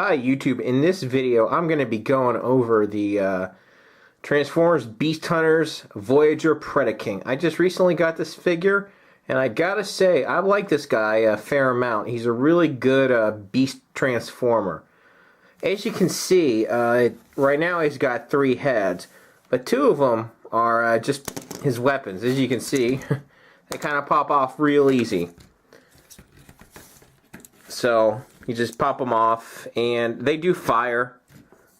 Hi YouTube, in this video I'm going to be going over the Transformers Beast Hunters Voyager Predaking. I just recently got this figure and I gotta say I like this guy a fair amount. He's a really good beast transformer. As you can see, right now he's got 3 heads, but 2 of them are just his weapons. As you can see, they kind of pop off real easy. So you just pop them off, and they do fire,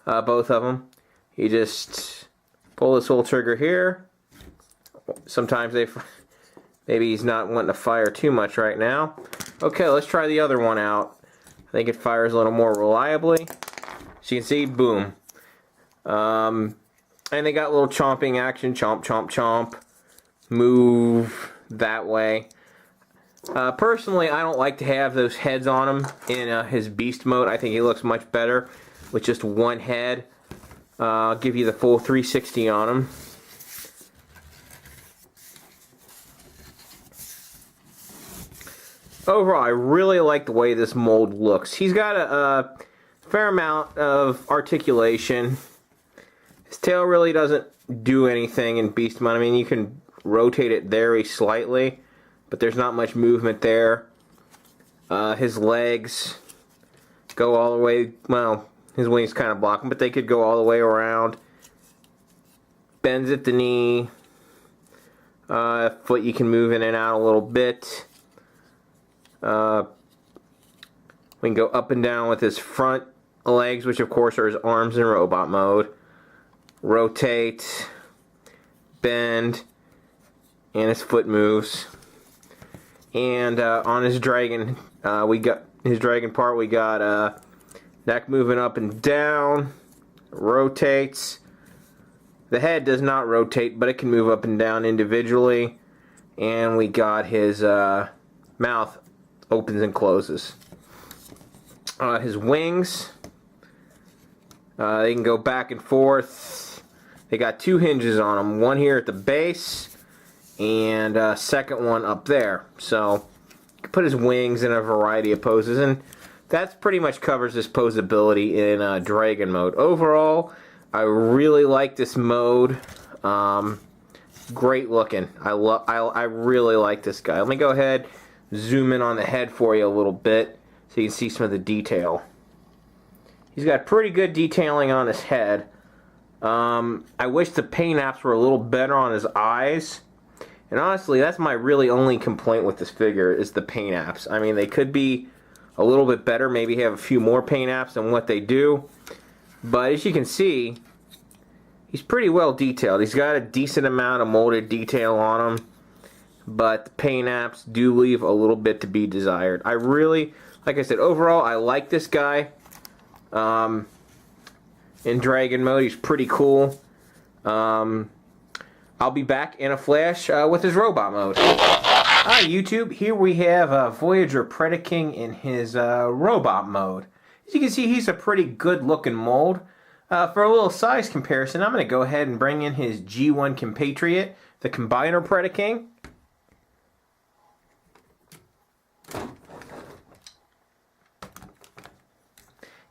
both of them. You just pull this little trigger here. Sometimes maybe he's not wanting to fire too much right now. Okay, let's try the other one out. I think it fires a little more reliably. So you can see, boom. And they got a little chomping action, chomp, chomp, chomp. Move that way. Personally, I don't like to have those heads on him in his beast mode. I think he looks much better with just one head. I'll give you the full 360 on him. Overall, I really like the way this mold looks. He's got a fair amount of articulation. His tail really doesn't do anything in beast mode. I mean, you can rotate it very slightly, but there's not much movement there. His legs go all the way, well, his wings kind of block him, but they could go all the way around. Bends at the knee. Foot you can move in and out a little bit. We can go up and down with his front legs, which of course are his arms in robot mode. Rotate, bend, and his foot moves. And on his dragon, we got his dragon part. We got neck moving up and down, rotates. The head does not rotate, but it can move up and down individually. And we got his mouth opens and closes. His wings, they can go back and forth. They got 2 hinges on them. One here at the base, and a second one up there. So you can put his wings in a variety of poses, and that pretty much covers his posability in Dragon mode. Overall, I really like this mode. Great looking. I really like this guy. Let me go ahead, zoom in on the head for you a little bit so you can see some of the detail. He's got pretty good detailing on his head. I wish the paint apps were a little better on his eyes. And honestly, that's my really only complaint with this figure, is the paint apps. I mean, they could be a little bit better, maybe have a few more paint apps than what they do. But as you can see, he's pretty well detailed. He's got a decent amount of molded detail on him, but the paint apps do leave a little bit to be desired. I really, like I said, overall, I like this guy. In Dragon mode, he's pretty cool. I'll be back in a flash with his robot mode. Hi YouTube, here we have Voyager Predaking in his robot mode. As you can see, he's a pretty good looking mold. For a little size comparison, I'm going to go ahead and bring in his G1 compatriot, the Combiner Predaking.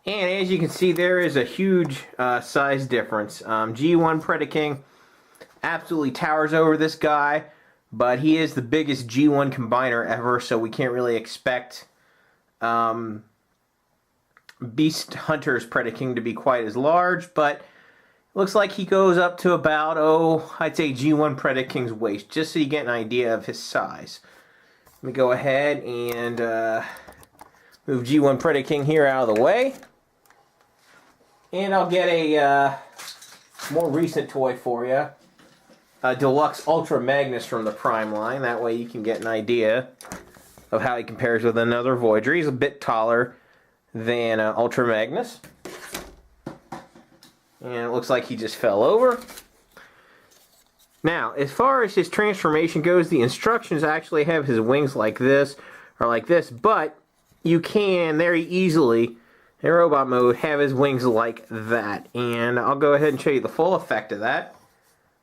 And as you can see, there is a huge size difference. G1 Predaking absolutely towers over this guy, but he is the biggest G1 combiner ever, so we can't really expect Beast Hunters Predaking to be quite as large, but looks like he goes up to about, I'd say G1 Predaking's waist, just so you get an idea of his size. Let me go ahead and move G1 Predaking here out of the way. And I'll get a more recent toy for you. A Deluxe Ultra Magnus from the Prime line. That way you can get an idea of how he compares with another Voyager. He's a bit taller than Ultra Magnus. And it looks like he just fell over. Now, as far as his transformation goes, the instructions actually have his wings like this, or like this, but you can very easily, in robot mode, have his wings like that. And I'll go ahead and show you the full effect of that.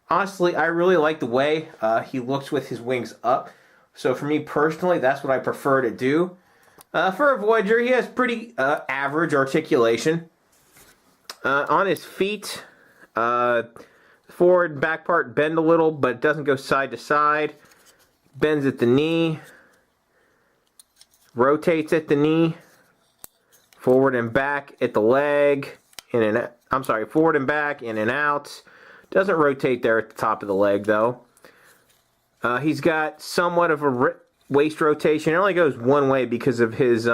Honestly, I really like the way he looks with his wings up. So for me personally, that's what I prefer to do. For a Voyager, he has pretty average articulation. On his feet, forward and back part bend a little, but it doesn't go side to side. Bends at the knee. Rotates at the knee. Forward and back at the leg. Forward and back, in and out. Doesn't rotate there at the top of the leg, though. He's got somewhat of a waist rotation. It only goes one way because of his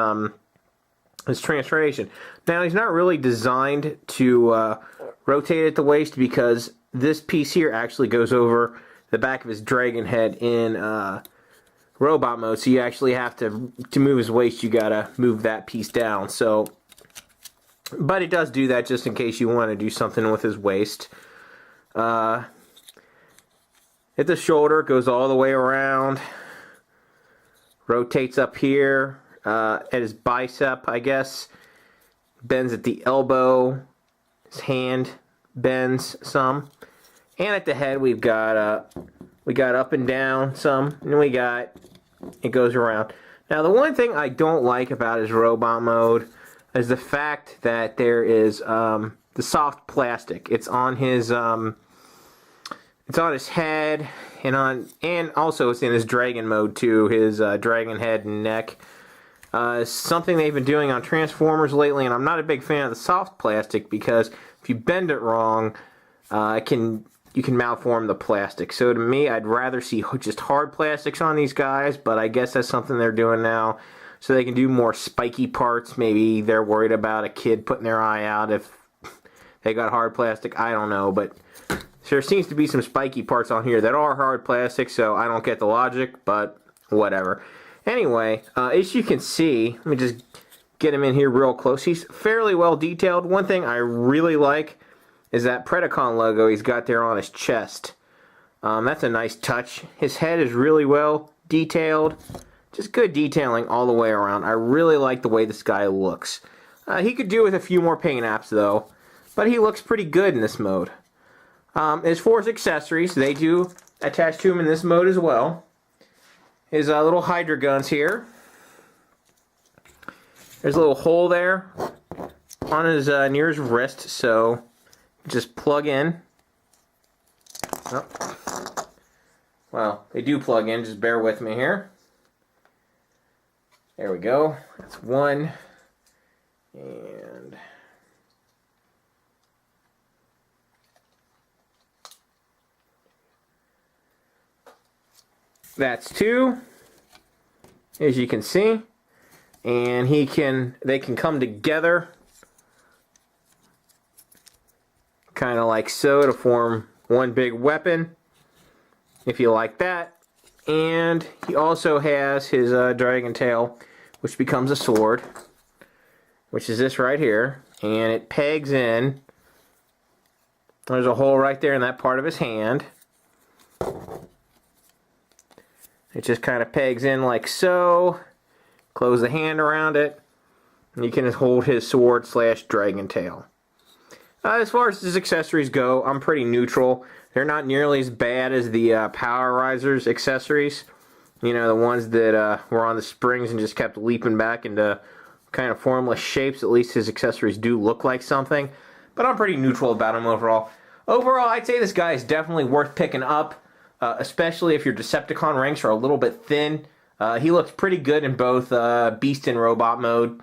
transformation. Now, he's not really designed to rotate at the waist because this piece here actually goes over the back of his dragon head in robot mode. So you actually have to move his waist, you gotta move that piece down. So, but it does do that just in case you want to do something with his waist. At the shoulder, it goes all the way around. Rotates up here at his bicep, I guess. Bends at the elbow. His hand bends some. And at the head, we got up and down some, and it goes around. Now, the one thing I don't like about his robot mode is the fact that there is the soft plastic. It's on his head, and also it's in his dragon mode too. His dragon head and neck. Something they've been doing on Transformers lately, and I'm not a big fan of the soft plastic because if you bend it wrong, you can malform the plastic. So to me, I'd rather see just hard plastics on these guys, but I guess that's something they're doing now so they can do more spiky parts. Maybe they're worried about a kid putting their eye out if they got hard plastic. I don't know, but there seems to be some spiky parts on here that are hard plastic, so I don't get the logic, but whatever. Anyway, as you can see, let me just get him in here real close. He's fairly well detailed. One thing I really like is that Predacon logo he's got there on his chest. That's a nice touch. His head is really well detailed. Just good detailing all the way around. I really like the way this guy looks. He could do with a few more paint apps though, but he looks pretty good in this mode. As far as accessories, they do attach to him in this mode as well. His little Hydra guns here. There's a little hole there on his near his wrist, so just plug in. Oh. Well, they do plug in, just bear with me here. There we go. That's one. And that's two, as you can see. And they can come together kind of like so to form one big weapon, if you like that. And he also has his dragon tail, which becomes a sword, which is this right here, and it pegs in. There's a hole right there in that part of his hand. It just kind of pegs in like so. Close the hand around it, and you can hold his sword / dragon tail. As far as his accessories go, I'm pretty neutral. They're not nearly as bad as the Power Risers accessories. You know, the ones that were on the springs and just kept leaping back into kind of formless shapes. At least his accessories do look like something. But I'm pretty neutral about them overall. Overall, I'd say this guy is definitely worth picking up, especially if your Decepticon ranks are a little bit thin. He looks pretty good in both Beast and Robot mode.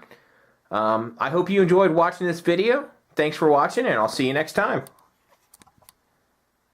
I hope you enjoyed watching this video. Thanks for watching, and I'll see you next time.